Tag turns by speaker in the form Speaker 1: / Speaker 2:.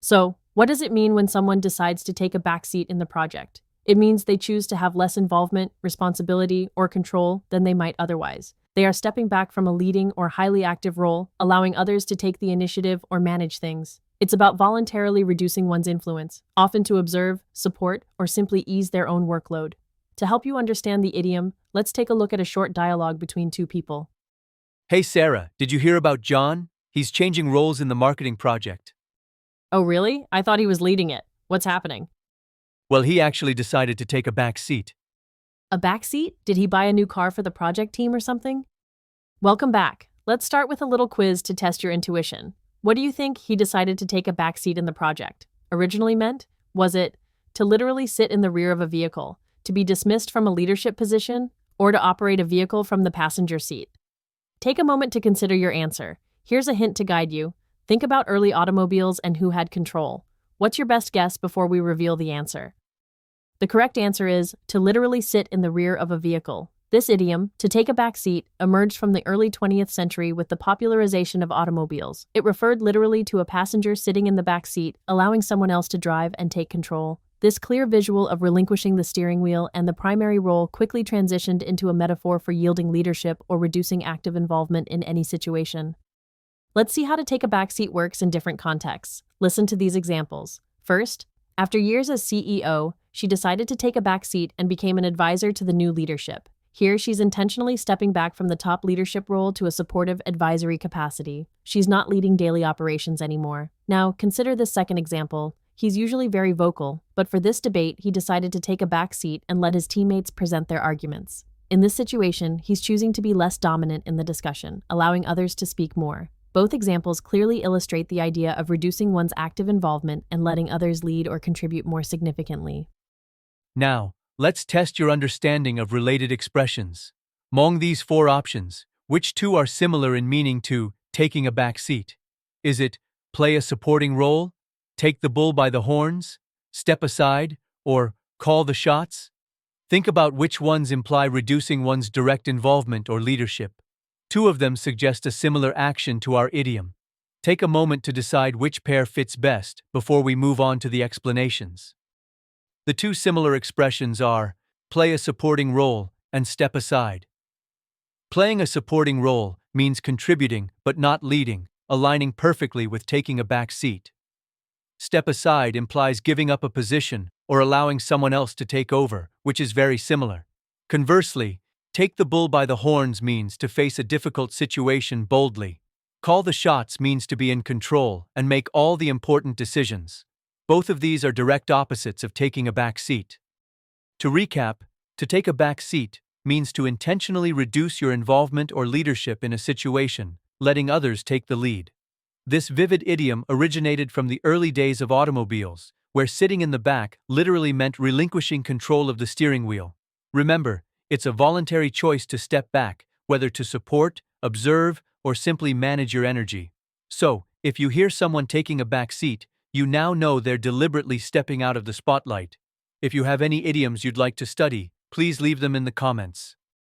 Speaker 1: So, what does it mean when someone decides to take a backseat in the project? It means they choose to have less involvement, responsibility, or control than they might otherwise. They are stepping back from a leading or highly active role, allowing others to take the initiative or manage things. It's about voluntarily reducing one's influence, often to observe, support, or simply ease their own workload. To help you understand the idiom, let's take a look at a short dialogue between two people.
Speaker 2: Hey Sarah, did you hear about John? He's changing roles in the marketing project.
Speaker 1: Oh, really? I thought he was leading it. What's happening?
Speaker 2: Well, he actually decided to take a back seat.
Speaker 1: A backseat? Did he buy a new car for the project team or something? Welcome back. Let's start with a little quiz to test your intuition. What do you think he decided to take a backseat in the project originally meant? Was it to literally sit in the rear of a vehicle, to be dismissed from a leadership position, or to operate a vehicle from the passenger seat? Take a moment to consider your answer. Here's a hint to guide you. Think about early automobiles and who had control. What's your best guess before we reveal the answer? The correct answer is to literally sit in the rear of a vehicle. This idiom, to take a back seat, emerged from the early 20th century with the popularization of automobiles. It referred literally to a passenger sitting in the back seat, allowing someone else to drive and take control. This clear visual of relinquishing the steering wheel and the primary role quickly transitioned into a metaphor for yielding leadership or reducing active involvement in any situation. Let's see how to take a backseat works in different contexts. Listen to these examples. First, after years as CEO, she decided to take a backseat and became an advisor to the new leadership. Here, she's intentionally stepping back from the top leadership role to a supportive advisory capacity. She's not leading daily operations anymore. Now, consider this second example. He's usually very vocal, but for this debate, he decided to take a back seat and let his teammates present their arguments. In this situation, he's choosing to be less dominant in the discussion, allowing others to speak more. Both examples clearly illustrate the idea of reducing one's active involvement and letting others lead or contribute more significantly.
Speaker 2: Now, let's test your understanding of related expressions. Among these four options, which two are similar in meaning to taking a back seat? Is it play a supporting role, take the bull by the horns, step aside, or call the shots? Think about which ones imply reducing one's direct involvement or leadership. Two of them suggest a similar action to our idiom. Take a moment to decide which pair fits best before we move on to the explanations. The two similar expressions are play a supporting role and step aside. Playing a supporting role means contributing but not leading, aligning perfectly with taking a back seat. Step aside implies giving up a position or allowing someone else to take over, which is very similar. Conversely, take the bull by the horns means to face a difficult situation boldly. Call the shots means to be in control and make all the important decisions. Both of these are direct opposites of taking a back seat. To recap, to take a back seat means to intentionally reduce your involvement or leadership in a situation, letting others take the lead. This vivid idiom originated from the early days of automobiles, where sitting in the back literally meant relinquishing control of the steering wheel. Remember, it's a voluntary choice to step back, whether to support, observe, or simply manage your energy. So, if you hear someone taking a back seat, you now know they're deliberately stepping out of the spotlight. If you have any idioms you'd like to study, please leave them in the comments.